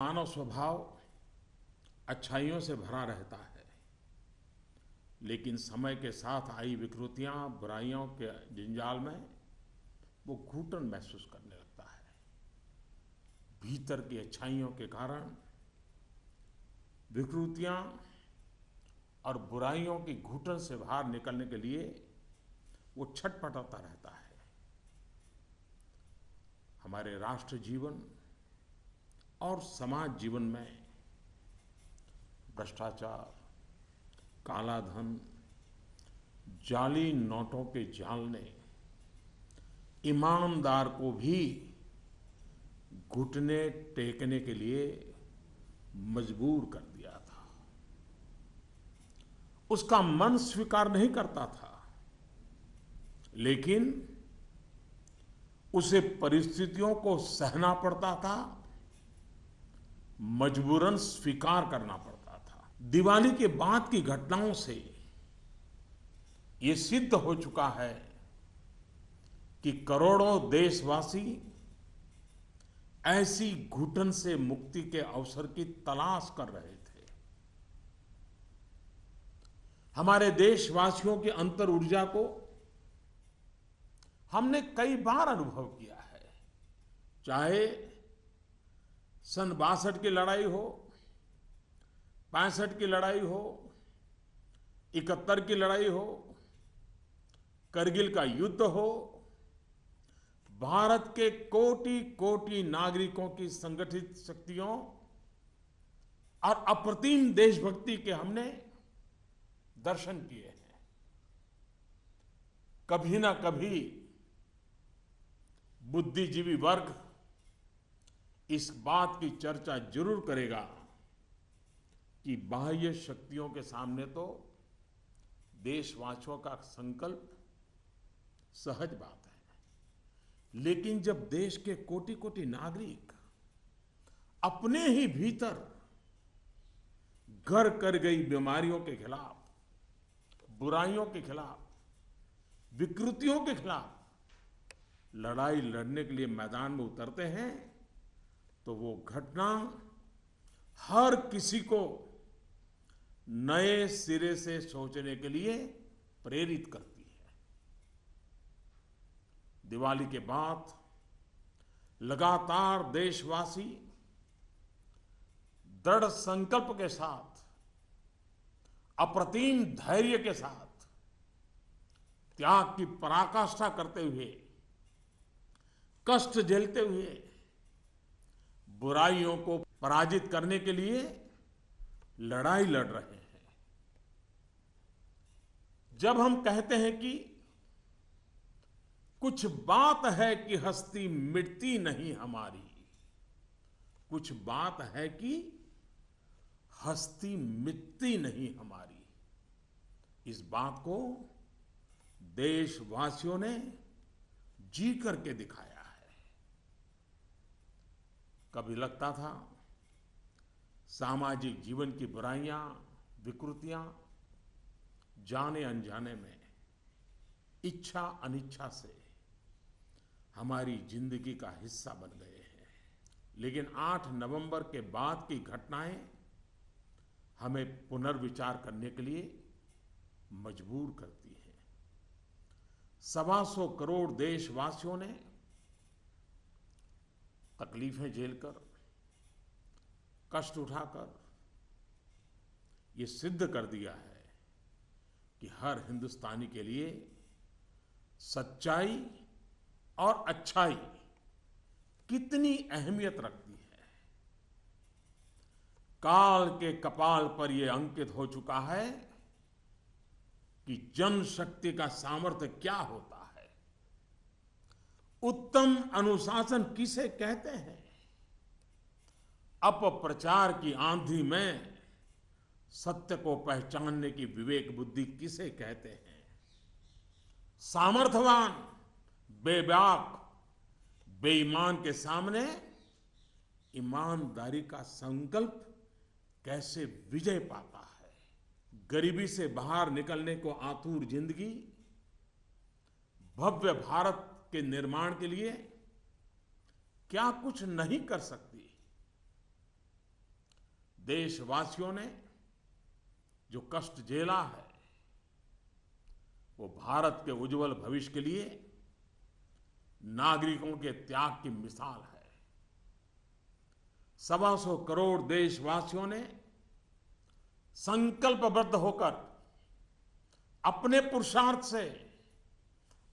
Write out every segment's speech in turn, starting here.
मानव स्वभाव अच्छाइयों से भरा रहता है, लेकिन समय के साथ आई विकृतियां, बुराइयों के जंजाल में वो घुटन महसूस करने लगता है। भीतर की अच्छाइयों के कारण विकृतियां और बुराइयों की घुटन से बाहर निकलने के लिए वो छटपटाता रहता है। हमारे राष्ट्र जीवन और समाज जीवन में भ्रष्टाचार, काला धन, जाली नोटों के जाल ने ईमानदार को भी घुटने टेकने के लिए मजबूर कर दिया था। उसका मन स्वीकार नहीं करता था, लेकिन उसे परिस्थितियों को सहना पड़ता था, मजबूरन स्वीकार करना पड़ता था। दिवाली के बाद की घटनाओं से ये सिद्ध हो चुका है कि करोड़ों देशवासी ऐसी घुटन से मुक्ति के अवसर की तलाश कर रहे थे। हमारे देशवासियों की अंतर ऊर्जा को हमने कई बार अनुभव किया है। चाहे सन 62 की लड़ाई हो, 65 की लड़ाई हो, 71 की लड़ाई हो, करगिल का युद्ध हो, भारत के कोटि कोटि नागरिकों की संगठित शक्तियों और अप्रतिम देशभक्ति के हमने दर्शन किए हैं। कभी ना कभी बुद्धिजीवी वर्ग इस बात की चर्चा जरूर करेगा कि बाह्य शक्तियों के सामने तो देशवासियों का संकल्प सहज बात है, लेकिन जब देश के कोटि कोटि नागरिक अपने ही भीतर घर कर गई बीमारियों के खिलाफ, बुराइयों के खिलाफ, विकृतियों के खिलाफ लड़ाई लड़ने के लिए मैदान में उतरते हैं, तो वो घटना हर किसी को नए सिरे से सोचने के लिए प्रेरित करती है। दिवाली के बाद लगातार देशवासी दृढ़ संकल्प के साथ, अप्रतिम धैर्य के साथ, त्याग की पराकाष्ठा करते हुए, कष्ट झेलते हुए बुराइयों को पराजित करने के लिए लड़ाई लड़ रहे हैं। जब हम कहते हैं कि कुछ बात है कि हस्ती मिटती नहीं हमारी, कुछ बात है कि हस्ती मिटती नहीं हमारी, इस बात को देशवासियों ने जी करके दिखाया है। कभी लगता था सामाजिक जीवन की बुराइयां, विकृतियां जाने अनजाने में, इच्छा अनिच्छा से हमारी जिंदगी का हिस्सा बन गए हैं। लेकिन 8 नवंबर के बाद की घटनाएं हमें पुनर्विचार करने के लिए मजबूर करती हैं। 125 करोड़ देशवासियों ने तकलीफें झेलकर, कष्ट उठाकर ये सिद्ध कर दिया है कि हर हिंदुस्तानी के लिए सच्चाई और अच्छाई कितनी अहमियत रखती है। काल के कपाल पर यह अंकित हो चुका है कि जनशक्ति का सामर्थ्य क्या होता है, उत्तम अनुशासन किसे कहते हैं, अपप्रचार की आंधी में सत्य को पहचानने की विवेक बुद्धि किसे कहते हैं, सामर्थ्यवान बेबाक बेईमान के सामने ईमानदारी का संकल्प कैसे विजय पाता है, गरीबी से बाहर निकलने को आतुर जिंदगी भव्य भारत के निर्माण के लिए क्या कुछ नहीं कर सकती। देशवासियों ने जो कष्ट झेला है वो भारत के उज्जवल भविष्य के लिए नागरिकों के त्याग की मिसाल है। 125 करोड़ देशवासियों ने संकल्पबद्ध होकर अपने पुरुषार्थ से,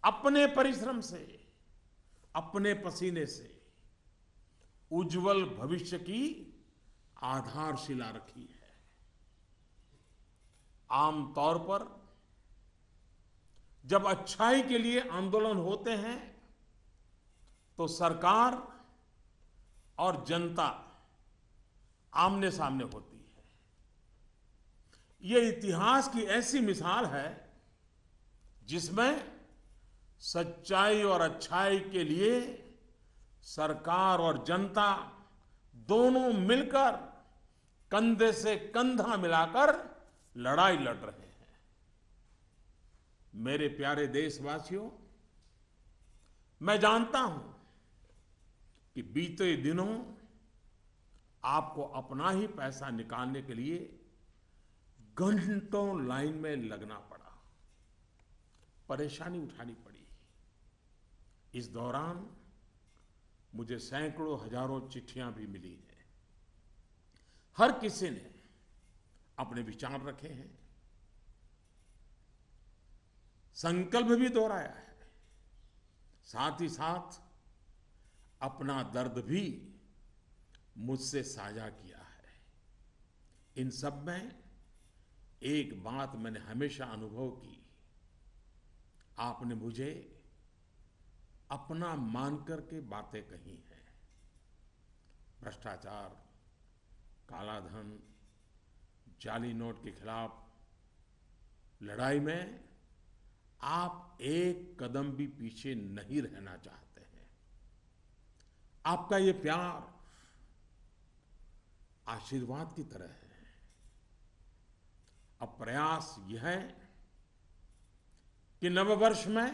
अपने परिश्रम से, अपने पसीने से उज्जवल भविष्य की आधारशिला रखी है। आमतौर पर जब अच्छाई के लिए आंदोलन होते हैं तो सरकार और जनता आमने सामने होती है। यह इतिहास की ऐसी मिसाल है जिसमें सच्चाई और अच्छाई के लिए सरकार और जनता दोनों मिलकर कंधे से कंधा मिलाकर लड़ाई लड़ रहे हैं। मेरे प्यारे देशवासियों, मैं जानता हूं कि बीते दिनों आपको अपना ही पैसा निकालने के लिए घंटों लाइन में लगना पड़ा, परेशानी उठानी पड़ी। इस दौरान मुझे सैकड़ों हजारों चिट्ठियां भी मिली हैं। हर किसी ने अपने विचार रखे हैं, संकल्प भी दोहराया है, साथ ही साथ अपना दर्द भी मुझसे साझा किया है। इन सब में एक बात मैंने हमेशा अनुभव की, आपने मुझे अपना मानकर के बातें कही हैं। भ्रष्टाचार, कालाधन, जाली नोट के खिलाफ लड़ाई में आप एक कदम भी पीछे नहीं रहना चाहते हैं। आपका ये प्यार आशीर्वाद की तरह है। अब प्रयास यह है कि नववर्ष में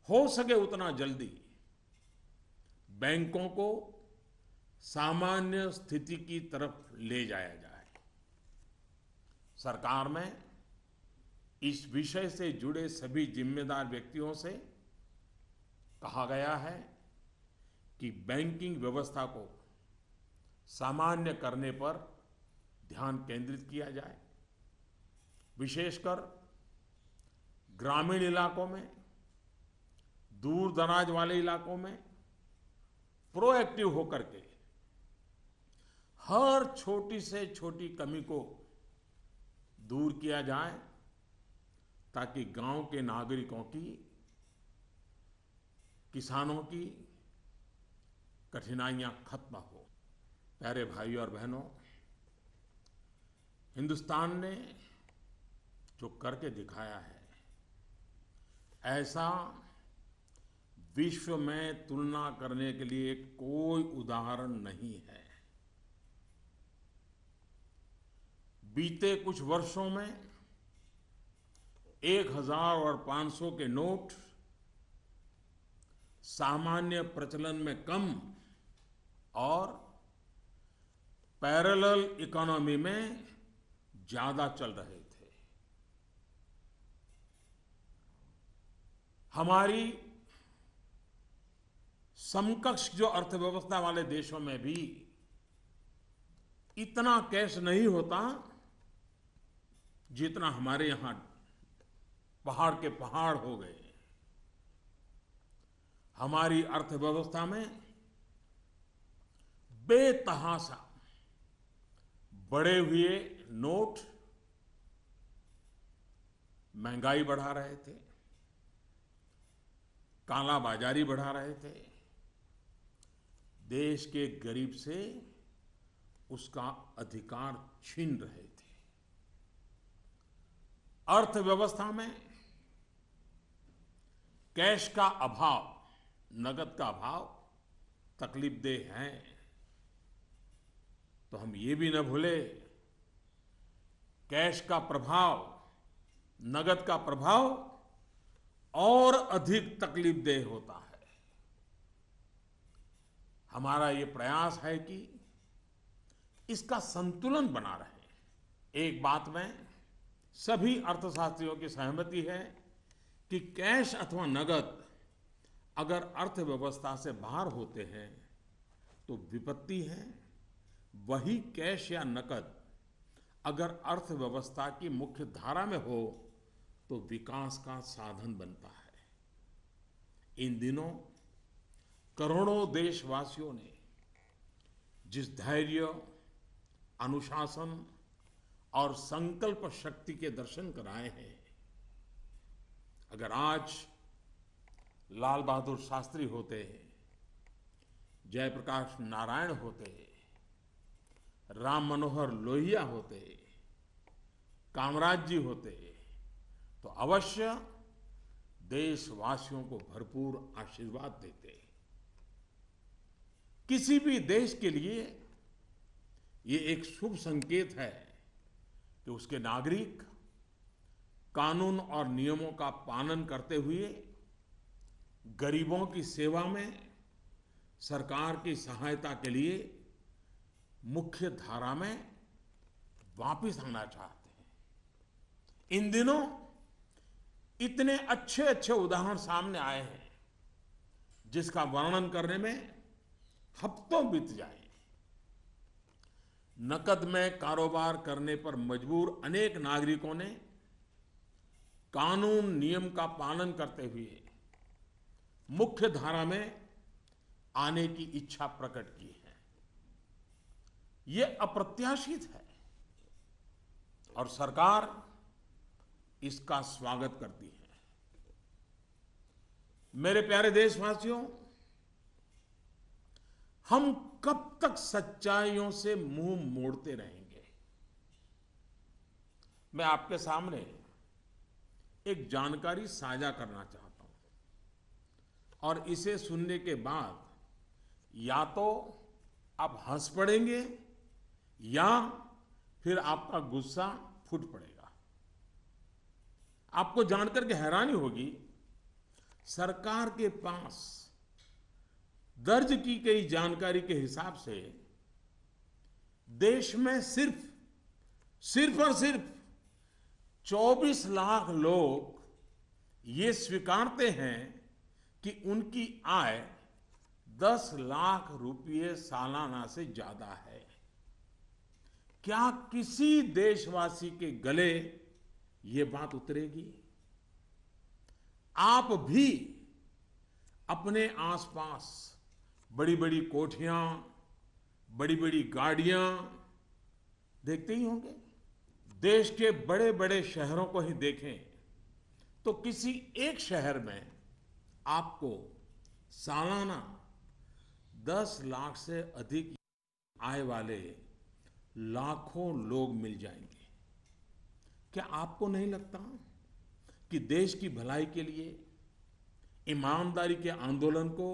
हो सके उतना जल्दी बैंकों को सामान्य स्थिति की तरफ ले जाया जाए। सरकार में इस विषय से जुड़े सभी जिम्मेदार व्यक्तियों से कहा गया है कि बैंकिंग व्यवस्था को सामान्य करने पर ध्यान केंद्रित किया जाए। विशेषकर ग्रामीण इलाकों में, दूर दराज वाले इलाकों में प्रोएक्टिव होकर के हर छोटी से छोटी कमी को दूर किया जाए ताकि गांव के नागरिकों की, किसानों की कठिनाइयां खत्म हो। प्यारे भाइयों और बहनों, हिंदुस्तान ने जो करके दिखाया है, ऐसा विश्व में तुलना करने के लिए कोई उदाहरण नहीं है। बीते कुछ वर्षों में 1000 और 500 के नोट सामान्य प्रचलन में कम और पैरेलल इकोनॉमी में ज्यादा चल रहे थे। हमारी समकक्ष जो अर्थव्यवस्था वाले देशों में भी इतना कैश नहीं होता जितना हमारे यहां पहाड़ के पहाड़ हो गए। हमारी अर्थव्यवस्था में बेतहाशा बढ़े हुए नोट महंगाई बढ़ा रहे थे, कालाबाजारी बढ़ा रहे थे, देश के गरीब से उसका अधिकार छीन रहे थे। अर्थव्यवस्था में कैश का अभाव, नगद का अभाव तकलीफदेह है। तो हम ये भी न भूले, कैश का प्रभाव, नगद का प्रभाव और अधिक तकलीफदेह होता है। हमारा ये प्रयास है कि इसका संतुलन बना रहे। एक बात में सभी अर्थशास्त्रियों की सहमति है कि कैश अथवा नगद अगर अर्थव्यवस्था से बाहर होते हैं तो विपत्ति है, वही कैश या नकद अगर अर्थव्यवस्था की मुख्य धारा में हो तो विकास का साधन बनता है। इन दिनों करोड़ों देशवासियों ने जिस धैर्य, अनुशासन और संकल्प शक्ति के दर्शन कराए हैं, अगर आज लाल बहादुर शास्त्री होते, जयप्रकाश नारायण होते, राम मनोहर लोहिया होते, कामराज जी होते, तो अवश्य देशवासियों को भरपूर आशीर्वाद देते। किसी भी देश के लिए ये एक शुभ संकेत है कि उसके नागरिक कानून और नियमों का पालन करते हुए गरीबों की सेवा में सरकार की सहायता के लिए मुख्य धारा में वापस आना चाहते हैं। इन दिनों इतने अच्छे अच्छे उदाहरण सामने आए हैं जिसका वर्णन करने में हफ्तों बीत जाए। नकद में कारोबार करने पर मजबूर अनेक नागरिकों ने कानून नियम का पालन करते हुए मुख्य धारा में आने की इच्छा प्रकट की है। यह अप्रत्याशित है और सरकार इसका स्वागत करती है। मेरे प्यारे देशवासियों, हम कब तक सच्चाइयों से मुंह मोड़ते रहेंगे? मैं आपके सामने एक जानकारी साझा करना चाहता हूं और इसे सुनने के बाद या तो आप हंस पड़ेंगे या फिर आपका गुस्सा फूट पड़ेगा। आपको जानकर के हैरानी होगी, सरकार के पास दर्ज की गई जानकारी के हिसाब से देश में सिर्फ और सिर्फ 24 लाख लोग ये स्वीकारते हैं कि उनकी आय 10 लाख रुपये सालाना से ज्यादा है। क्या किसी देशवासी के गले ये बात उतरेगी? आप भी अपने आसपास बड़ी बड़ी कोठियां, बड़ी बड़ी गाड़ियां देखते ही होंगे। देश के बड़े बड़े शहरों को ही देखें तो किसी एक शहर में आपको सालाना 10 लाख से अधिक आय वाले लाखों लोग मिल जाएंगे। क्या आपको नहीं लगता कि देश की भलाई के लिए ईमानदारी के आंदोलन को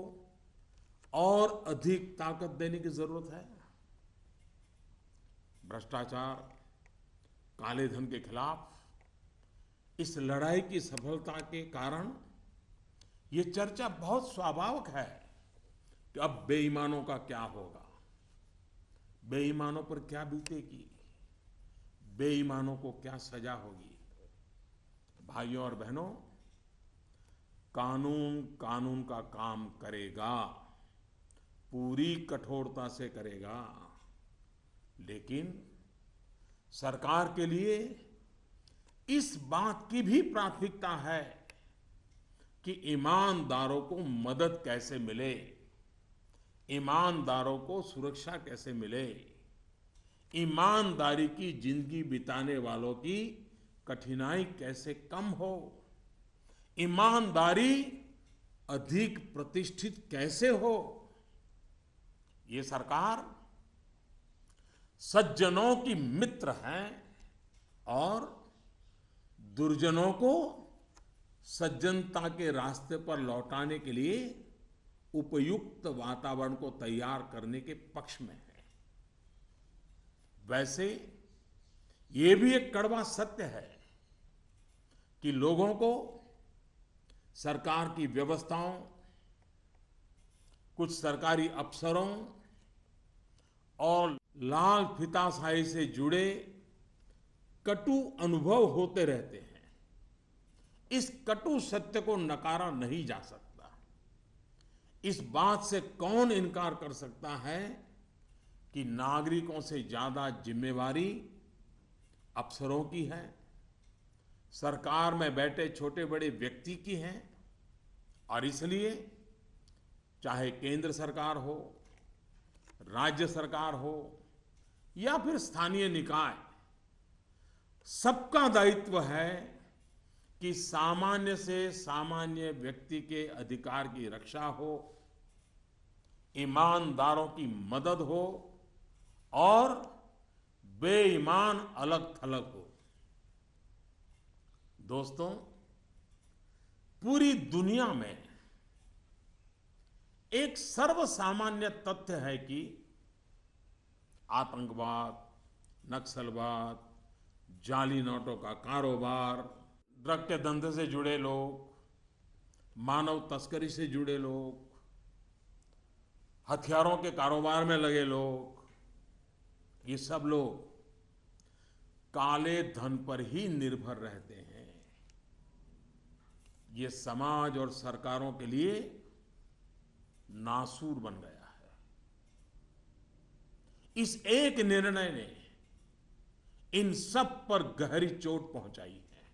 और अधिक ताकत देने की जरूरत है? भ्रष्टाचार, काले धन के खिलाफ इस लड़ाई की सफलता के कारण ये चर्चा बहुत स्वाभाविक है कि अब बेईमानों का क्या होगा, बेईमानों पर क्या बीतेगी, बेईमानों को क्या सजा होगी। भाइयों और बहनों, कानून कानून का काम करेगा, पूरी कठोरता से करेगा, लेकिन सरकार के लिए इस बात की भी प्राथमिकता है कि ईमानदारों को मदद कैसे मिले, ईमानदारों को सुरक्षा कैसे मिले, ईमानदारी की जिंदगी बिताने वालों की कठिनाई कैसे कम हो, ईमानदारी अधिक प्रतिष्ठित कैसे हो। ये सरकार सज्जनों की मित्र है और दुर्जनों को सज्जनता के रास्ते पर लौटाने के लिए उपयुक्त वातावरण को तैयार करने के पक्ष में है। वैसे ये भी एक कड़वा सत्य है कि लोगों को सरकार की व्यवस्थाओं, कुछ सरकारी अफसरों और लाल फीताशाही से जुड़े कटु अनुभव होते रहते हैं। इस कटु सत्य को नकारा नहीं जा सकता। इस बात से कौन इनकार कर सकता है कि नागरिकों से ज्यादा जिम्मेवारी अफसरों की है, सरकार में बैठे छोटे बड़े व्यक्ति की है। और इसलिए चाहे केंद्र सरकार हो, राज्य सरकार हो या फिर स्थानीय निकाय, सबका दायित्व है कि सामान्य से सामान्य व्यक्ति के अधिकार की रक्षा हो, ईमानदारों की मदद हो और बेईमान अलग थलग हो। दोस्तों, पूरी दुनिया में एक सर्वसामान्य तथ्य है कि आतंकवाद, नक्सलवाद, जाली नोटों का कारोबार, ड्रग के धंधे से जुड़े लोग, मानव तस्करी से जुड़े लोग, हथियारों के कारोबार में लगे लोग, ये सब लोग काले धन पर ही निर्भर रहते हैं। ये समाज और सरकारों के लिए नासूर बन गया है। इस एक निर्णय ने इन सब पर गहरी चोट पहुंचाई है।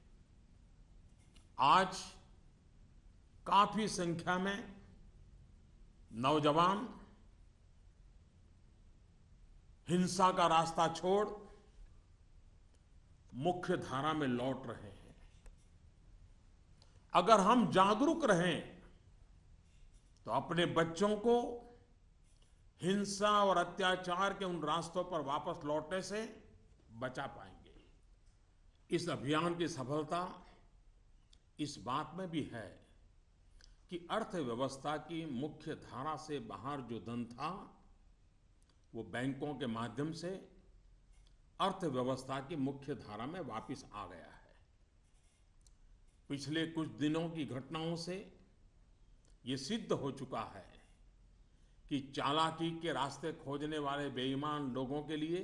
आज काफी संख्या में नौजवान हिंसा का रास्ता छोड़ मुख्य धारा में लौट रहे हैं। अगर हम जागरूक रहें तो अपने बच्चों को हिंसा और अत्याचार के उन रास्तों पर वापस लौटने से बचा पाएंगे। इस अभियान की सफलता इस बात में भी है कि अर्थव्यवस्था की मुख्य धारा से बाहर जो धन था वो बैंकों के माध्यम से अर्थव्यवस्था की मुख्य धारा में वापस आ गया है। पिछले कुछ दिनों की घटनाओं से ये सिद्ध हो चुका है कि चालाकी के रास्ते खोजने वाले बेईमान लोगों के लिए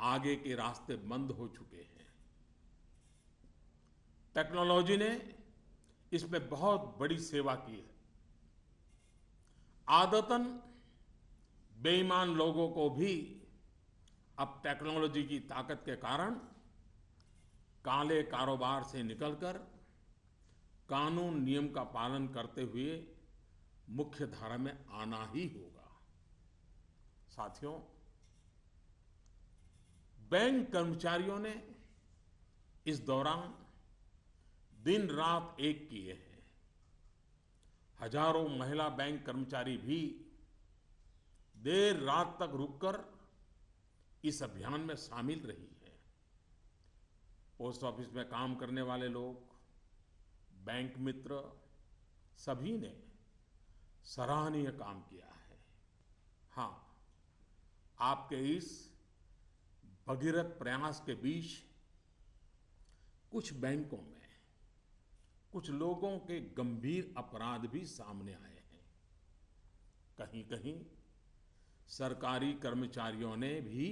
आगे के रास्ते बंद हो चुके हैं। टेक्नोलॉजी ने इसमें बहुत बड़ी सेवा की है। आदतन बेईमान लोगों को भी अब टेक्नोलॉजी की ताकत के कारण काले कारोबार से निकलकर कानून नियम का पालन करते हुए मुख्य धारा में आना ही होगा। साथियों, बैंक कर्मचारियों ने इस दौरान दिन रात एक किए हैं। हजारों महिला बैंक कर्मचारी भी देर रात तक रुककर इस अभियान में शामिल रही है। पोस्ट ऑफिस में काम करने वाले लोग, बैंक मित्र, सभी ने सराहनीय काम किया है। हाँ, आपके इस भगीरथ प्रयास के बीच कुछ बैंकों में कुछ लोगों के गंभीर अपराध भी सामने आए हैं। कहीं कहीं सरकारी कर्मचारियों ने भी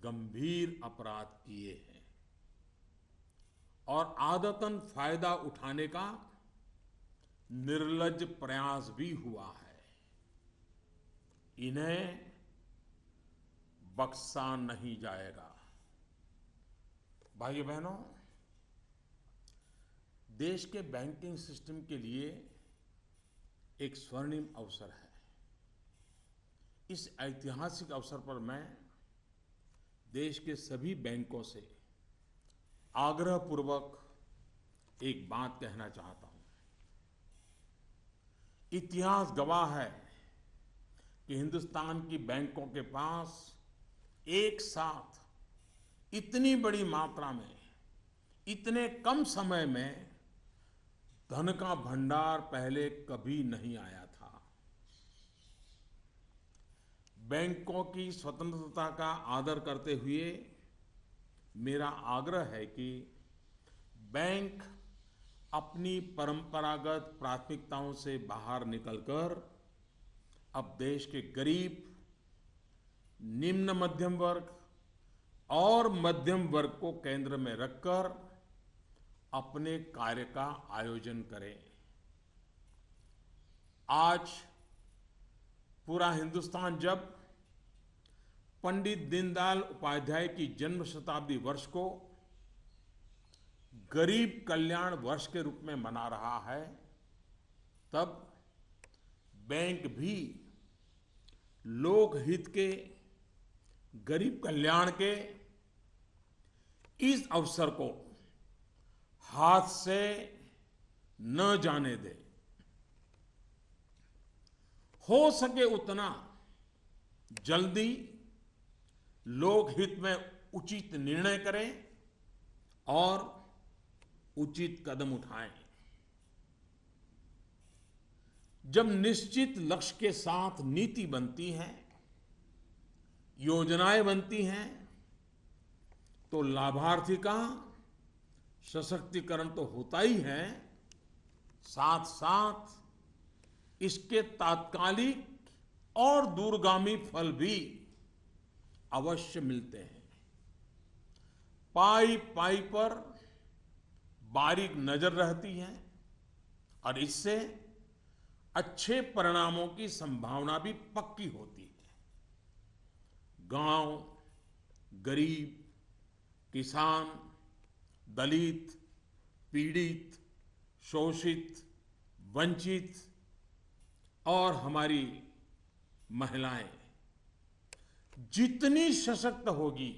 गंभीर अपराध किए हैं और आदतन फायदा उठाने का निर्लज्ज प्रयास भी हुआ है। इन्हें बख्शा नहीं जाएगा। भाइयों बहनों, देश के बैंकिंग सिस्टम के लिए एक स्वर्णिम अवसर है। इस ऐतिहासिक अवसर पर मैं देश के सभी बैंकों से आग्रहपूर्वक एक बात कहना चाहता हूं। इतिहास गवाह है कि हिंदुस्तान की बैंकों के पास एक साथ इतनी बड़ी मात्रा में, इतने कम समय में धन का भंडार पहले कभी नहीं आया था। बैंकों की स्वतंत्रता का आदर करते हुए मेरा आग्रह है कि बैंक अपनी परंपरागत प्राथमिकताओं से बाहर निकलकर अब देश के गरीब, निम्न मध्यम वर्ग और मध्यम वर्ग को केंद्र में रखकर अपने कार्य का आयोजन करें। आज पूरा हिंदुस्तान जब पंडित दीनदयाल उपाध्याय की जन्म शताब्दी वर्ष को गरीब कल्याण वर्ष के रूप में मना रहा है, तब बैंक भी लोकहित के, गरीब कल्याण के इस अवसर को हाथ से न जाने दे। हो सके उतना जल्दी लोकहित में उचित निर्णय करें और उचित कदम उठाएं। जब निश्चित लक्ष्य के साथ नीति बनती है, योजनाएं बनती हैं, तो लाभार्थी का सशक्तिकरण तो होता ही है, साथ साथ इसके तात्कालिक और दूरगामी फल भी अवश्य मिलते हैं। पाई पाई पर बारीक नजर रहती है और इससे अच्छे परिणामों की संभावना भी पक्की होती है। गांव, गरीब, किसान, दलित, पीड़ित, शोषित, वंचित और हमारी महिलाएं जितनी सशक्त होगी,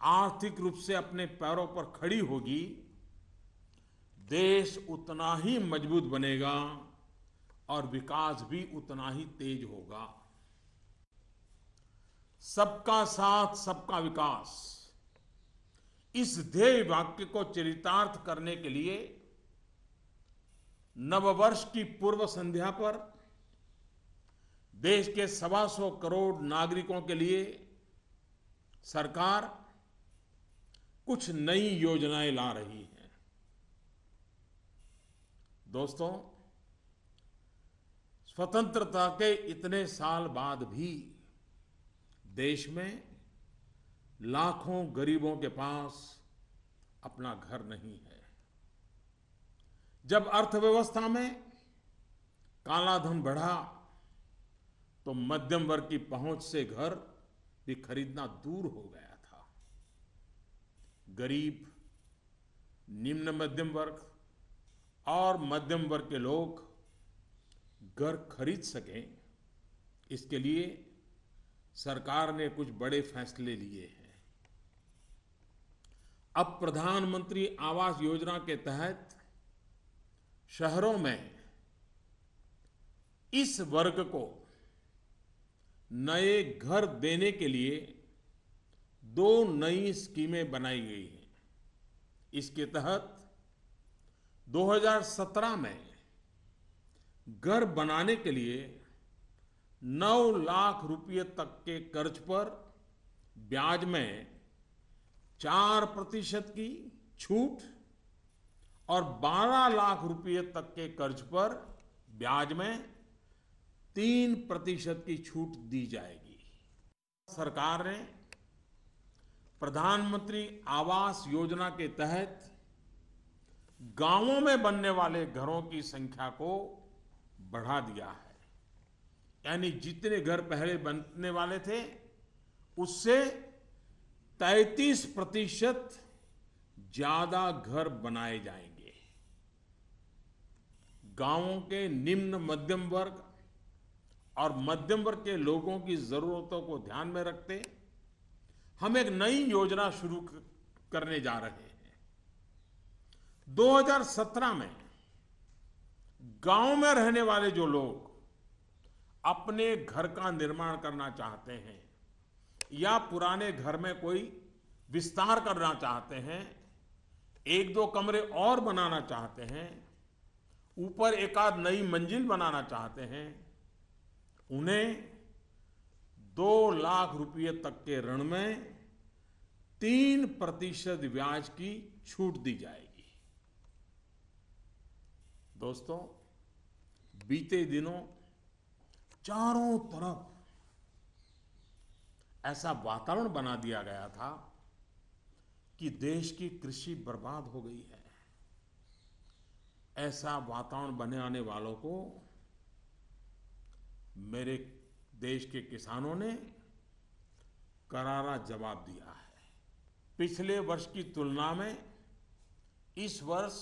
आर्थिक रूप से अपने पैरों पर खड़ी होगी, देश उतना ही मजबूत बनेगा और विकास भी उतना ही तेज होगा। सबका साथ, सबका विकास, इस ध्येय वाक्य को चरितार्थ करने के लिए नववर्ष की पूर्व संध्या पर देश के 125 करोड़ नागरिकों के लिए सरकार कुछ नई योजनाएं ला रही है। दोस्तों, स्वतंत्रता के इतने साल बाद भी देश में लाखों गरीबों के पास अपना घर नहीं है। जब अर्थव्यवस्था में काला धन बढ़ा तो मध्यम वर्ग की पहुंच से घर भी खरीदना दूर हो गया था। गरीब, निम्न मध्यम वर्ग और मध्यम वर्ग के लोग घर खरीद सकें, इसके लिए सरकार ने कुछ बड़े फैसले लिए हैं। अब प्रधानमंत्री आवास योजना के तहत शहरों में इस वर्ग को नए घर देने के लिए 2 नई स्कीमें बनाई गई हैं। इसके तहत 2017 में घर बनाने के लिए 9 लाख रुपए तक के कर्ज पर ब्याज में 4% की छूट और 12 लाख रुपए तक के कर्ज पर ब्याज में 3% की छूट दी जाएगी। सरकार ने प्रधानमंत्री आवास योजना के तहत गांवों में बनने वाले घरों की संख्या को बढ़ा दिया है। यानी जितने घर पहले बनने वाले थे उससे 33% ज्यादा घर बनाए जाएंगे। गांवों के निम्न मध्यम वर्ग और मध्यम वर्ग के लोगों की जरूरतों को ध्यान में रखते हम एक नई योजना शुरू करने जा रहे हैं। 2017 में गांव में रहने वाले जो लोग अपने घर का निर्माण करना चाहते हैं या पुराने घर में कोई विस्तार करना चाहते हैं, 1-2 कमरे और बनाना चाहते हैं, ऊपर एक आध नई मंजिल बनाना चाहते हैं, उन्हें 2 लाख रुपए तक के ऋण में 3% ब्याज की छूट दी जाएगी। दोस्तों, बीते दिनों चारों तरफ ऐसा वातावरण बना दिया गया था कि देश की कृषि बर्बाद हो गई है। ऐसा वातावरण बनाने वालों को मेरे देश के किसानों ने करारा जवाब दिया है। पिछले वर्ष की तुलना में इस वर्ष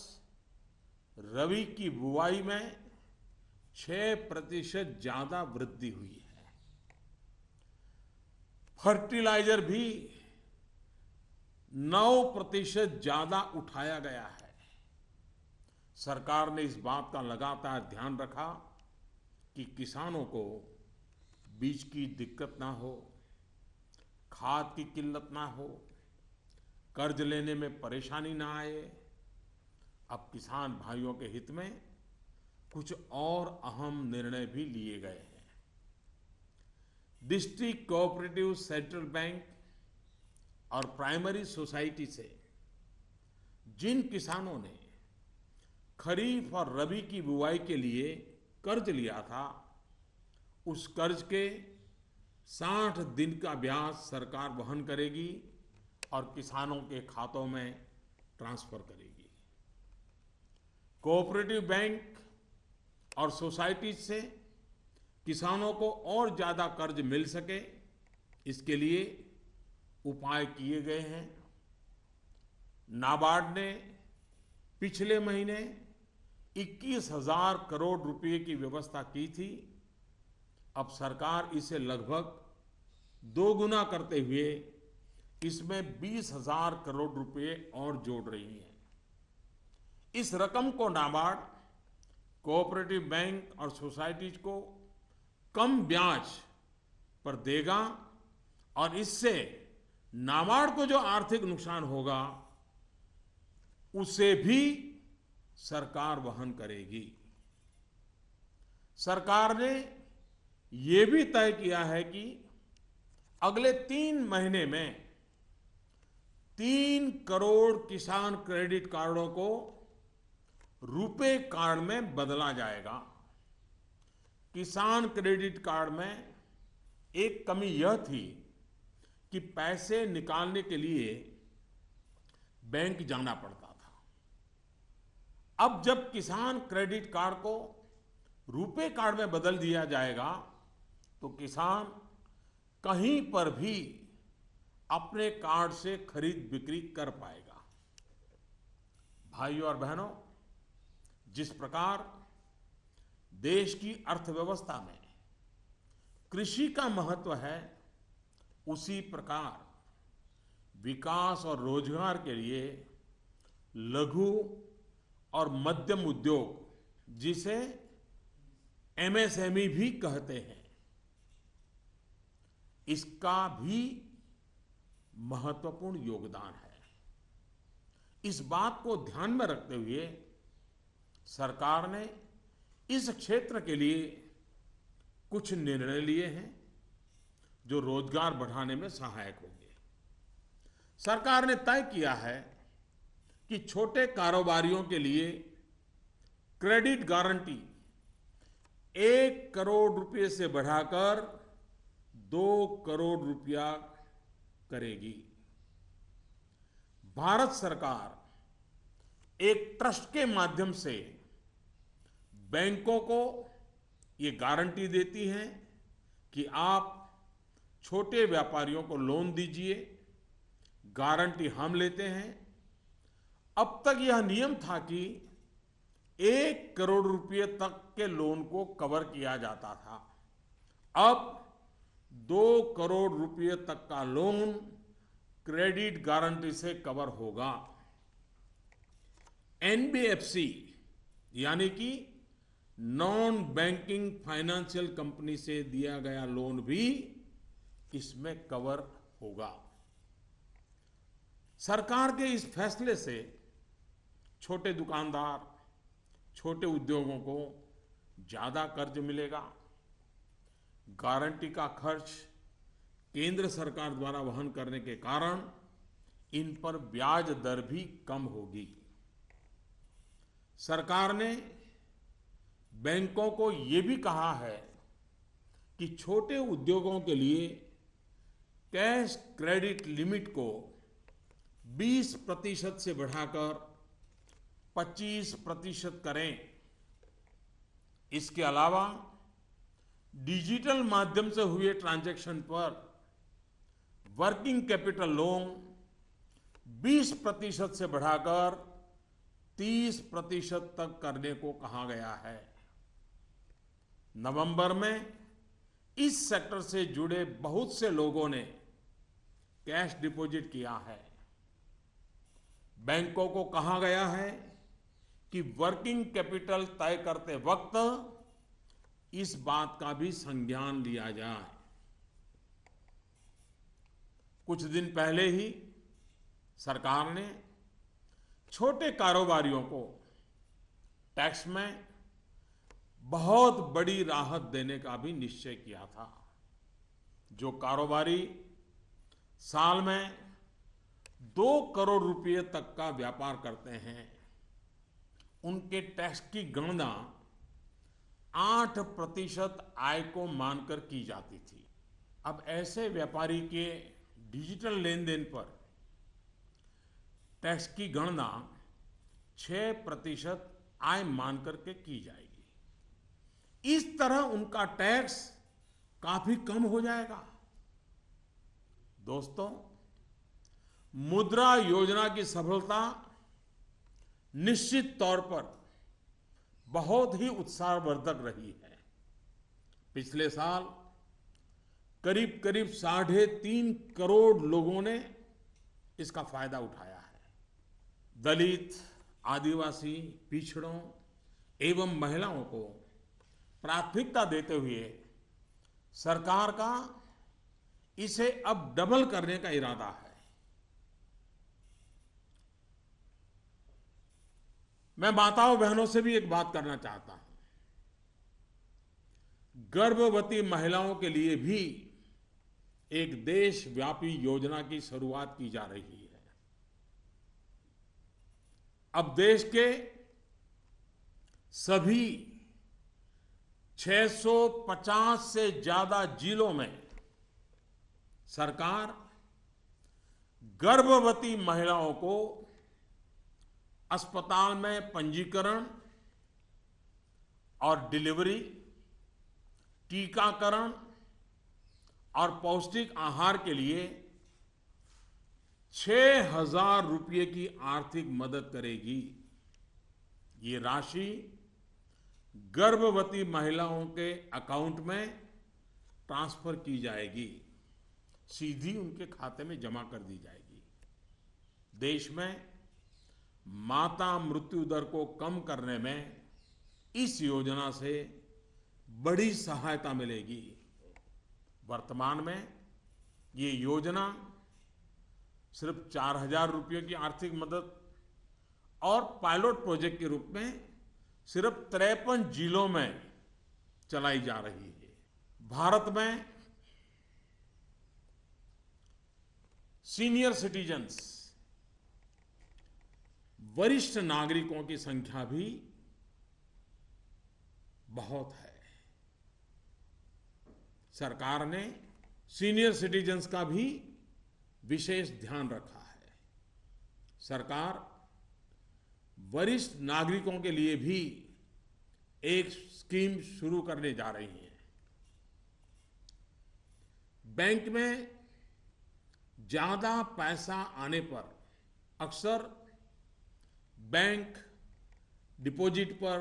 रबी की बुआई में 6% ज्यादा वृद्धि हुई है। फर्टिलाइजर भी 9% ज्यादा उठाया गया है। सरकार ने इस बात का लगातार ध्यान रखा कि किसानों को बीज की दिक्कत ना हो, खाद की किल्लत ना हो, कर्ज लेने में परेशानी ना आए। अब किसान भाइयों के हित में कुछ और अहम निर्णय भी लिए गए हैं। डिस्ट्रिक्ट कोऑपरेटिव सेंट्रल बैंक और प्राइमरी सोसाइटी से जिन किसानों ने खरीफ और रबी की बुआई के लिए कर्ज लिया था, उस कर्ज के 60 दिन का ब्याज सरकार वहन करेगी और किसानों के खातों में ट्रांसफर करेगी। कोऑपरेटिव बैंक और सोसाइटी से किसानों को और ज्यादा कर्ज मिल सके, इसके लिए उपाय किए गए हैं। नाबार्ड ने पिछले महीने 21,000 करोड़ रुपए की व्यवस्था की थी। अब सरकार इसे लगभग 2 गुना करते हुए इसमें 20,000 करोड़ रुपए और जोड़ रही है। इस रकम को नाबार्ड कोऑपरेटिव बैंक और सोसाइटीज को कम ब्याज पर देगा और इससे नाबार्ड को जो आर्थिक नुकसान होगा उसे भी सरकार वहन करेगी। सरकार ने यह भी तय किया है कि अगले 3 महीने में 3 करोड़ किसान क्रेडिट कार्डों को रुपे कार्ड में बदला जाएगा। किसान क्रेडिट कार्ड में एक कमी यह थी कि पैसे निकालने के लिए बैंक जाना पड़ता था। अब जब किसान क्रेडिट कार्ड को रुपे कार्ड में बदल दिया जाएगा तो किसान कहीं पर भी अपने कार्ड से खरीद बिक्री कर पाएगा। भाइयों और बहनों, जिस प्रकार देश की अर्थव्यवस्था में कृषि का महत्व है, उसी प्रकार विकास और रोजगार के लिए लघु और मध्यम उद्योग, जिसे एमएसएमई भी कहते हैं, इसका भी महत्वपूर्ण योगदान है। इस बात को ध्यान में रखते हुए सरकार ने इस क्षेत्र के लिए कुछ निर्णय लिए हैं जो रोजगार बढ़ाने में सहायक होंगे। सरकार ने तय किया है कि छोटे कारोबारियों के लिए क्रेडिट गारंटी 1 करोड़ रुपए से बढ़ाकर 2 करोड़ रुपया करेगी। भारत सरकार एक ट्रस्ट के माध्यम से बैंकों को ये गारंटी देती है कि आप छोटे व्यापारियों को लोन दीजिए, गारंटी हम लेते हैं। अब तक यह नियम था कि 1 करोड़ रुपए तक के लोन को कवर किया जाता था। अब 2 करोड़ रुपए तक का लोन क्रेडिट गारंटी से कवर होगा। एनबीएफसी यानी कि नॉन बैंकिंग फाइनेंशियल कंपनी से दिया गया लोन भी इसमें कवर होगा। सरकार के इस फैसले से छोटे दुकानदार, छोटे उद्योगों को ज्यादा कर्ज मिलेगा। गारंटी का खर्च केंद्र सरकार द्वारा वहन करने के कारण इन पर ब्याज दर भी कम होगी। सरकार ने बैंकों को ये भी कहा है कि छोटे उद्योगों के लिए कैश क्रेडिट लिमिट को 20% से बढ़ाकर 25% करें। इसके अलावा डिजिटल माध्यम से हुए ट्रांजैक्शन पर वर्किंग कैपिटल लोन 20% से बढ़ाकर 30% तक करने को कहा गया है। नवंबर में इस सेक्टर से जुड़े बहुत से लोगों ने कैश डिपॉजिट किया है। बैंकों को कहा गया है कि वर्किंग कैपिटल तय करते वक्त इस बात का भी संज्ञान लिया जाए। कुछ दिन पहले ही सरकार ने छोटे कारोबारियों को टैक्स में बहुत बड़ी राहत देने का भी निश्चय किया था। जो कारोबारी साल में 2 करोड़ रुपए तक का व्यापार करते हैं, उनके टैक्स की गणना 8% आय को मानकर की जाती थी। अब ऐसे व्यापारी के डिजिटल लेन देन पर टैक्स की गणना 6% आय मानकर के की जाएगी। इस तरह उनका टैक्स काफी कम हो जाएगा। दोस्तों, मुद्रा योजना की सफलता निश्चित तौर पर बहुत ही उत्साहवर्धक रही है। पिछले साल करीब करीब 3.5 करोड़ लोगों ने इसका फायदा उठाया है। दलित, आदिवासी, पिछड़ों एवं महिलाओं को प्राथमिकता देते हुए सरकार का इसे अब डबल करने का इरादा है। मैं माताओं बहनों से भी एक बात करना चाहता हूं। गर्भवती महिलाओं के लिए भी एक देशव्यापी योजना की शुरुआत की जा रही है। अब देश के सभी 650 से ज्यादा जिलों में सरकार गर्भवती महिलाओं को अस्पताल में पंजीकरण और डिलीवरी, टीकाकरण और पौष्टिक आहार के लिए 6,000 रुपये की आर्थिक मदद करेगी। ये राशि गर्भवती महिलाओं के अकाउंट में ट्रांसफर की जाएगी, सीधी उनके खाते में जमा कर दी जाएगी। देश में माता मृत्यु दर को कम करने में इस योजना से बड़ी सहायता मिलेगी। वर्तमान में ये योजना सिर्फ 4,000 रुपये की आर्थिक मदद और पायलट प्रोजेक्ट के रूप में सिर्फ 53 जिलों में चलाई जा रही है। भारत में सीनियर सिटीजन्स, वरिष्ठ नागरिकों की संख्या भी बहुत है। सरकार ने सीनियर सिटीजन्स का भी विशेष ध्यान रखा है। सरकार वरिष्ठ नागरिकों के लिए भी एक स्कीम शुरू करने जा रही है। बैंक में ज्यादा पैसा आने पर अक्सर बैंक डिपॉजिट पर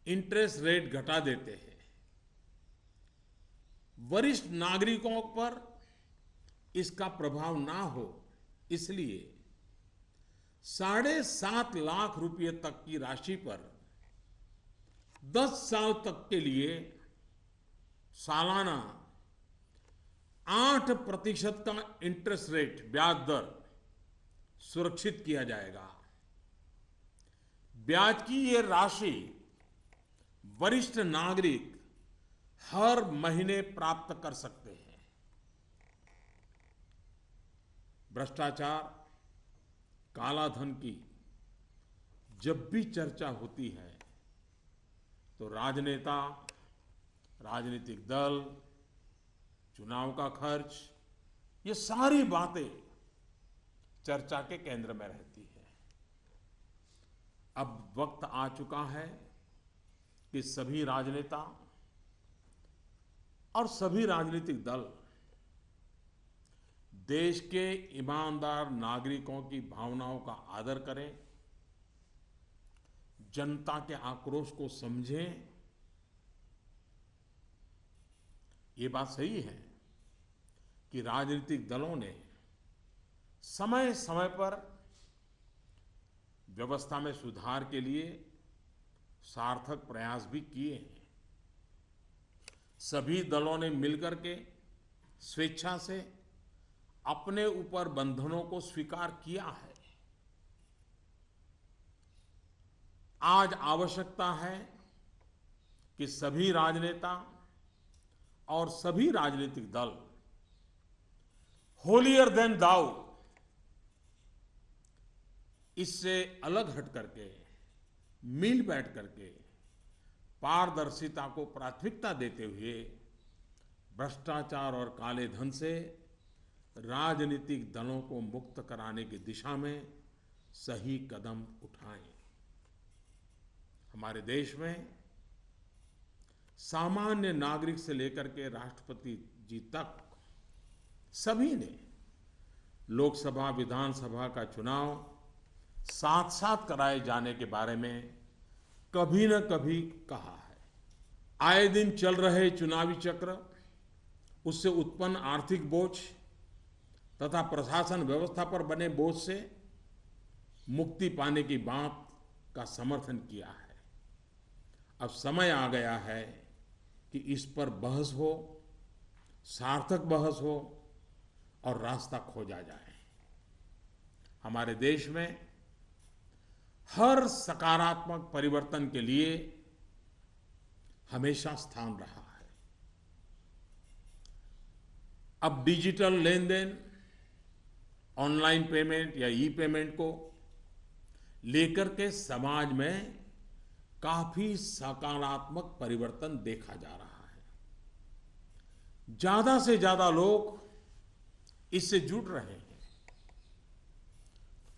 इंटरेस्ट रेट घटा देते हैं। वरिष्ठ नागरिकों पर इसका प्रभाव ना हो, इसलिए 7.5 लाख रुपए तक की राशि पर 10 साल तक के लिए सालाना 8% का इंटरेस्ट रेट, ब्याज दर सुरक्षित किया जाएगा। ब्याज की ये राशि वरिष्ठ नागरिक हर महीने प्राप्त कर सकते हैं। भ्रष्टाचार, काला धन की जब भी चर्चा होती है तो राजनेता, राजनीतिक दल, चुनाव का खर्च ये सारी बातें चर्चा के केंद्र में रहती है। अब वक्त आ चुका है कि सभी राजनेता और सभी राजनीतिक दल देश के ईमानदार नागरिकों की भावनाओं का आदर करें, जनता के आक्रोश को समझें। ये बात सही है कि राजनीतिक दलों ने समय समय पर व्यवस्था में सुधार के लिए सार्थक प्रयास भी किए हैं। सभी दलों ने मिलकर के स्वेच्छा से अपने ऊपर बंधनों को स्वीकार किया है। आज आवश्यकता है कि सभी राजनेता और सभी राजनीतिक दल होलियर देन दाऊ इससे अलग हट करके, मिल बैठ करके पारदर्शिता को प्राथमिकता देते हुए भ्रष्टाचार और काले धन से राजनीतिक दलों को मुक्त कराने की दिशा में सही कदम उठाएं। हमारे देश में सामान्य नागरिक से लेकर के राष्ट्रपति जी तक सभी ने लोकसभा विधानसभा का चुनाव साथ साथ कराए जाने के बारे में कभी न कभी कहा है। आए दिन चल रहे चुनावी चक्र, उससे उत्पन्न आर्थिक बोझ तथा प्रशासन व्यवस्था पर बने बोझ से मुक्ति पाने की बात का समर्थन किया है। अब समय आ गया है कि इस पर बहस हो, सार्थक बहस हो और रास्ता खोजा जाए। हमारे देश में हर सकारात्मक परिवर्तन के लिए हमेशा स्थान रहा है। अब डिजिटल लेन देन, ऑनलाइन पेमेंट या ई पेमेंट को लेकर के समाज में काफी सकारात्मक परिवर्तन देखा जा रहा है। ज्यादा से ज्यादा लोग इससे जुड़ रहे हैं।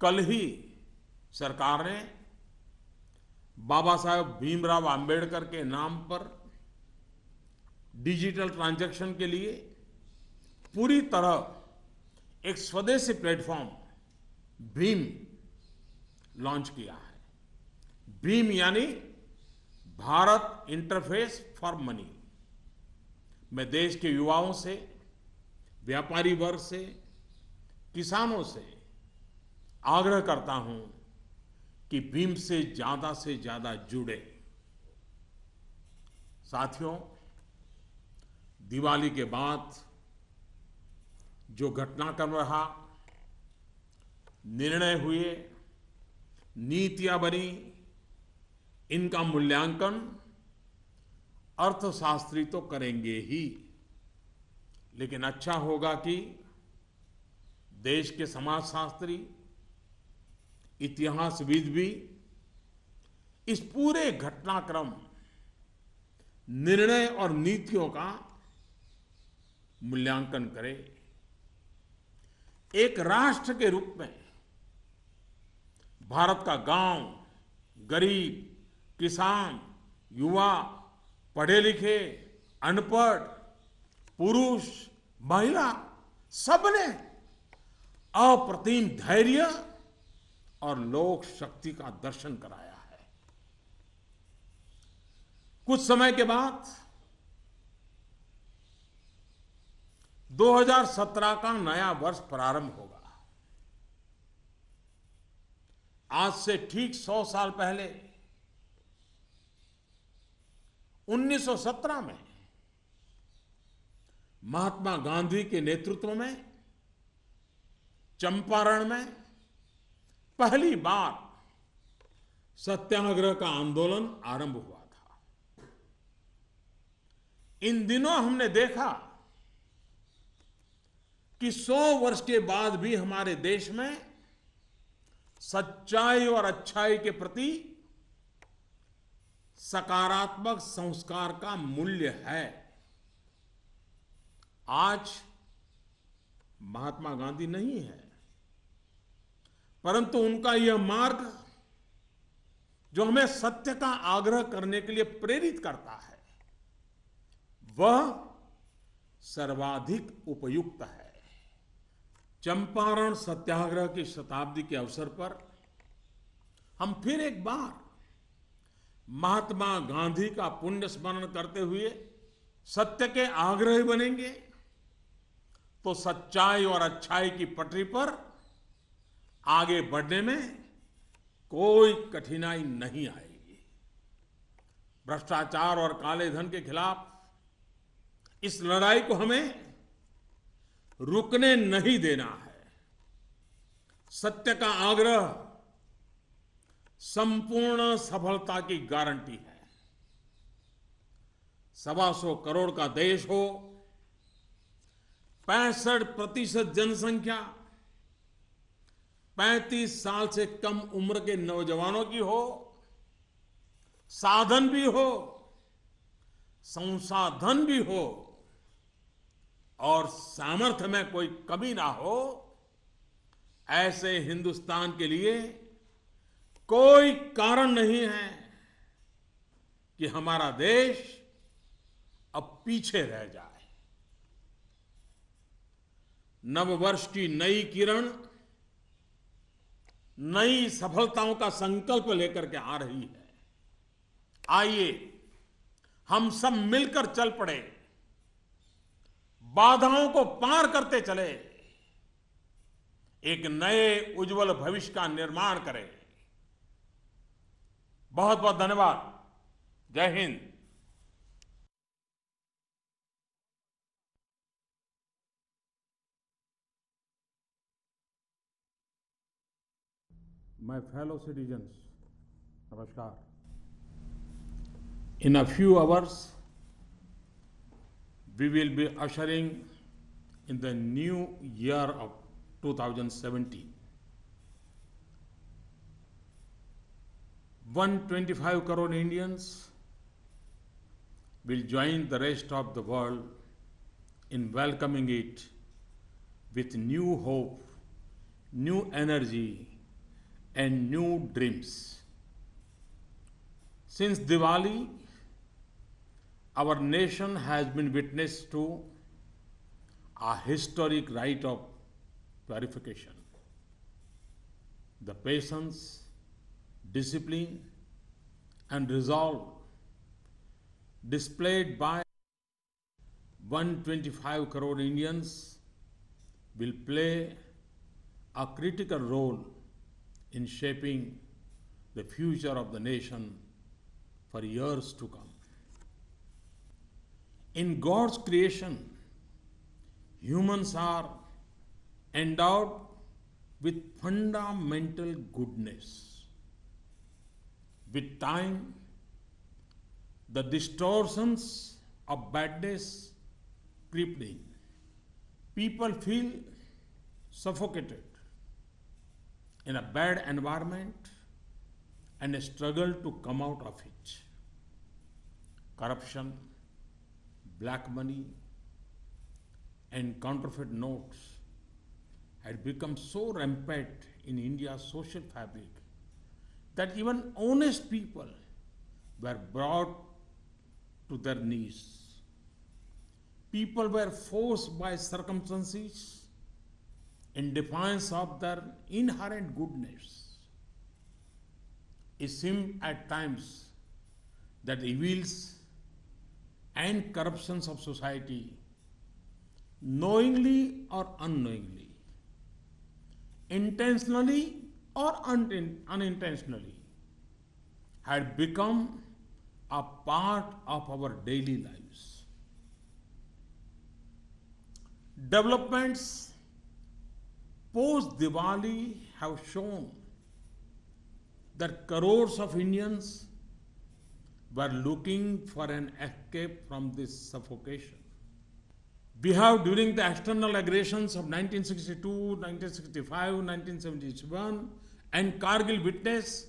कल ही सरकार ने बाबा साहेब भीमराव अंबेडकर के नाम पर डिजिटल ट्रांजैक्शन के लिए पूरी तरह एक स्वदेशी प्लेटफॉर्म भीम लॉन्च किया है। भीम यानी भारत इंटरफेस फॉर मनी। मैं देश के युवाओं से, व्यापारी वर्ग से, किसानों से आग्रह करता हूं कि भीम से ज्यादा जुड़े। साथियों, दिवाली के बाद जो घटनाक्रम रहा, निर्णय हुए, नीतियां बनी, इनका मूल्यांकन अर्थशास्त्री तो करेंगे ही, लेकिन अच्छा होगा कि देश के समाजशास्त्री, इतिहासविद भी इस पूरे घटनाक्रम, निर्णय और नीतियों का मूल्यांकन करें। एक राष्ट्र के रूप में भारत का गांव, गरीब, किसान, युवा, पढ़े लिखे, अनपढ़, पुरुष, महिला, सबने अप्रतिम धैर्य और लोक शक्ति का दर्शन कराया है। कुछ समय के बाद 2017 का नया वर्ष प्रारंभ होगा। आज से ठीक 100 साल पहले 1917 में महात्मा गांधी के नेतृत्व में चंपारण में पहली बार सत्याग्रह का आंदोलन आरंभ हुआ था। इन दिनों हमने देखा कि 100 वर्ष के बाद भी हमारे देश में सच्चाई और अच्छाई के प्रति सकारात्मक संस्कार का मूल्य है। आज महात्मा गांधी नहीं है, परंतु उनका यह मार्ग जो हमें सत्य का आग्रह करने के लिए प्रेरित करता है, वह सर्वाधिक उपयुक्त है। चंपारण सत्याग्रह की शताब्दी के अवसर पर हम फिर एक बार महात्मा गांधी का पुण्य स्मरण करते हुए सत्य के आग्रही बनेंगे तो सच्चाई और अच्छाई की पटरी पर आगे बढ़ने में कोई कठिनाई नहीं आएगी। भ्रष्टाचार और काले धन के खिलाफ इस लड़ाई को हमें रुकने नहीं देना है। सत्य का आग्रह संपूर्ण सफलता की गारंटी है। 125 करोड़ का देश हो, 65% जनसंख्या 35 साल से कम उम्र के नौजवानों की हो, साधन भी हो, संसाधन भी हो और सामर्थ्य में कोई कमी ना हो, ऐसे हिंदुस्तान के लिए कोई कारण नहीं है कि हमारा देश अब पीछे रह जाए। नववर्ष की नई किरण नई सफलताओं का संकल्प लेकर के आ रही है। आइए हम सब मिलकर चल पड़े, बाधाओं को पार करते चले, एक नए उज्जवल भविष्य का निर्माण करें। बहुत बहुत धन्यवाद। जय Hind. My fellow citizens, namaskar. In a few hours, we will be ushering in the new year of 2017. 125 crore Indians will join the rest of the world in welcoming it with new hope, new energy, and new dreams. Since Diwali, our nation has been witness to a historic rite of purification. The patience, discipline, and resolve displayed by 125 crore Indians will play a critical role in shaping the future of the nation for years to come. In God's creation, humans are endowed with fundamental goodness. With time, the distortions of badness creep in. People feel suffocated in a bad environment and struggle to come out of it. Corruption, black money, and counterfeit notes had become so rampant in India's social fabric that even honest people were brought to their knees. People were forced by circumstances in defiance of their inherent goodness. It seemed at times that the evils and corruptions of society, knowingly or unknowingly, intentionally or unintentionally, had become a part of our daily lives. Developments post-Diwali have shown that crores of Indians were looking for an escape from this suffocation. We have, during the external aggressions of 1962, 1965, 1971, and Kargil, witnessed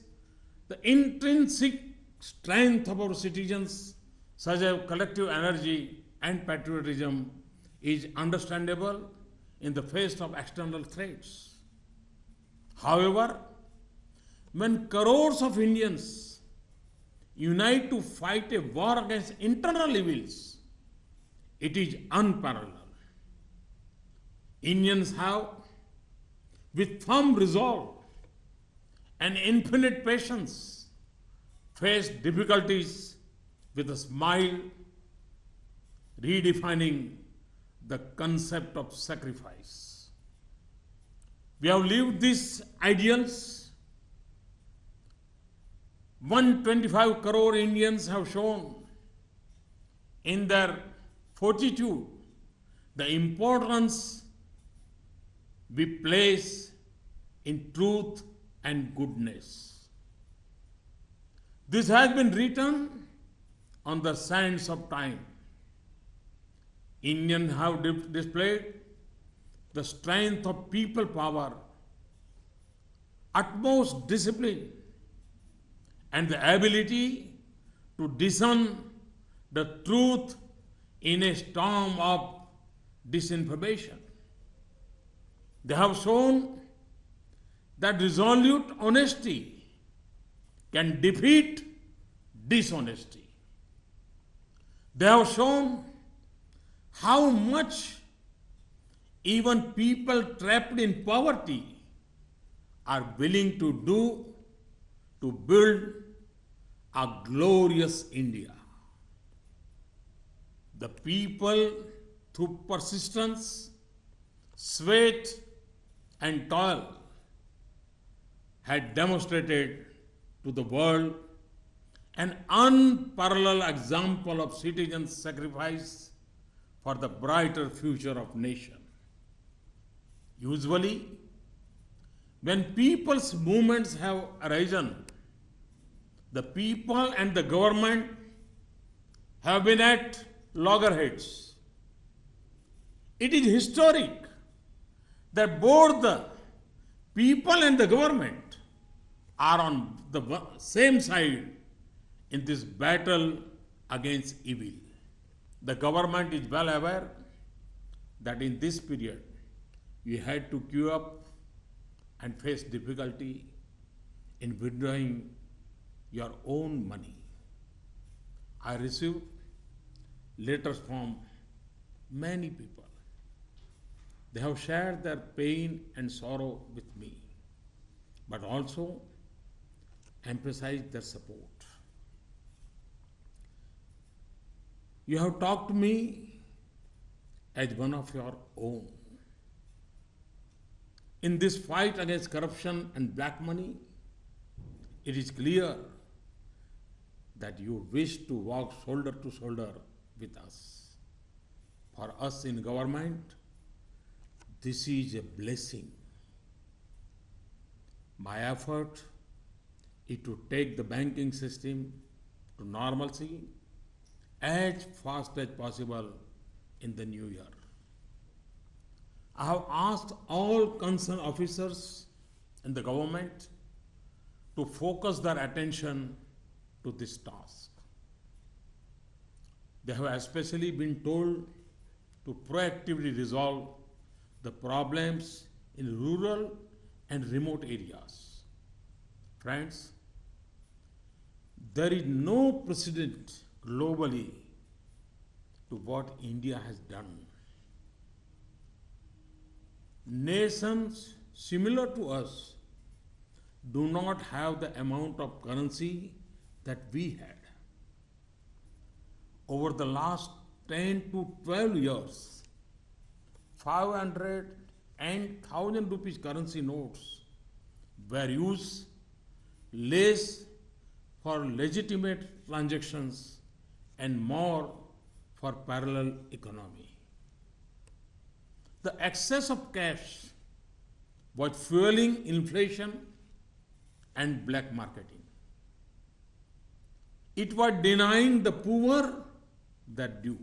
the intrinsic strength of our citizens, such as collective energy and patriotism is understandable in the face of external threats. However, when crores of Indians unite to fight a war against internal evils, it is unparalleled. Indians have, with firm resolve and infinite patience, faced difficulties with a smile, redefining the concept of sacrifice. We have lived these ideals. 125 crore Indians have shown in their fortitude the importance we place in truth and goodness. This has been written on the sands of time. Indians have displayed the strength of people power, utmost discipline, and the ability to discern the truth in a storm of disinformation. They have shown that resolute honesty can defeat dishonesty. They have shown how much even people trapped in poverty are willing to do to build a glorious India. The people, through persistence, sweat, and toil, had demonstrated to the world an unparalleled example of citizen sacrifice for the brighter future of nation. Usually, when people's movements have arisen, the people and the government have been at loggerheads. It is historic that both the people and the government are on the same side in this battle against evil. The government is well aware that in this period you had to queue up and face difficulty in withdrawing your own money. I received letters from many people. They have shared their pain and sorrow with me, but also emphasized their support. You have talked to me as one of your own. In this fight against corruption and black money, it is clear that you wish to walk shoulder to shoulder with us. For us in government, this is a blessing. My effort is to take the banking system to normalcy as fast as possible in the new year. I have asked all concerned officers in the government to focus their attention to this task. They have especially been told to proactively resolve the problems in rural and remote areas. Friends, there is no precedent globally to what India has done. Nations similar to us do not have the amount of currency that we had. Over the last 10 to 12 years, 500 and 1000 rupees currency notes were used less for legitimate transactions and more for parallel economy. The excess of cash was fueling inflation and black marketing. It was denying the poor their due.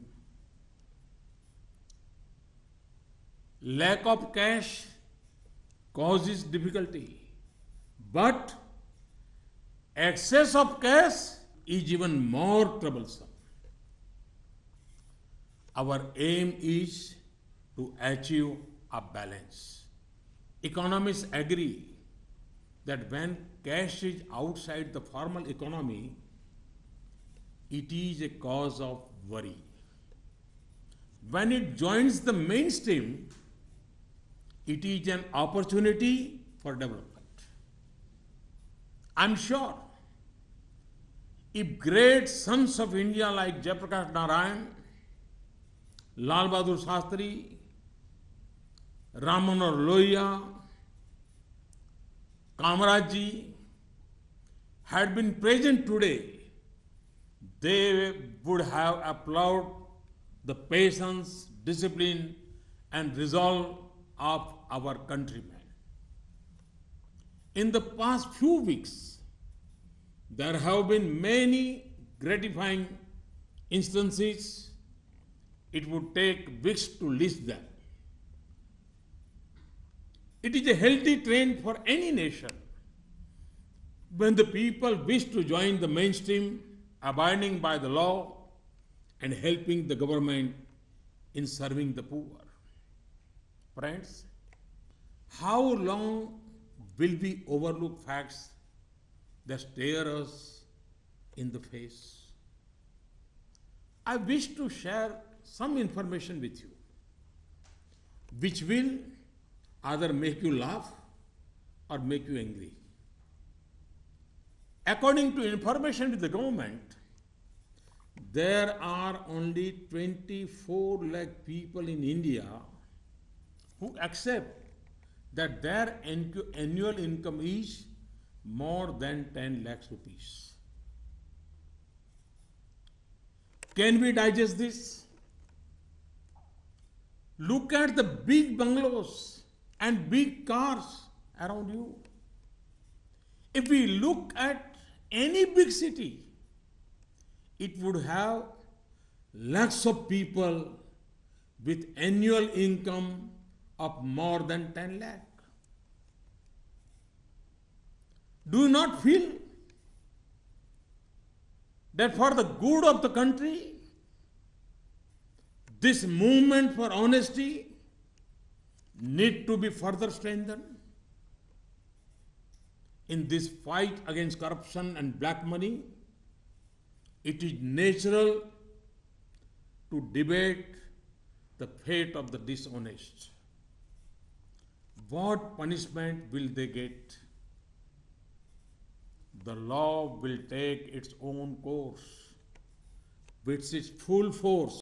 Lack of cash causes difficulty, but excess of cash is even more troublesome. Our aim is to achieve of balance. Economists agree that when cash is outside the formal economy, it is a cause of worry. When it joins the mainstream, it is an opportunity for development. I'm sure if great sons of India like Jayaprakash Narayan, Lal Bahadur Shastri, Ram Manohar Lohia, Kamaraj ji had been present today, they would have applauded the patience, discipline, and resolve of our countrymen. In the past few weeks, there have been many gratifying instances. It would take weeks to list them. It is a healthy trend for any nation when the people wish to join the mainstream, abiding by the law and helping the government in serving the poor. Friends, how long will we overlook facts that stare us in the face? I wish to share some information with you, which will either make you laugh or make you angry. According to information with the government, there are only 24 lakh people in India who accept that their annual income is more than 10 lakhs rupees. Can we digest this? Look at the big bungalows and big cars around you. If we look at any big city, it would have lakhs of people with annual income of more than 10 lakh. Do you not feel that for the good of the country, this movement for honesty need to be further strengthened? In this fight against corruption and black money, it is natural to debate the fate of the dishonest. What punishment will they get? The law will take its own course with its full force.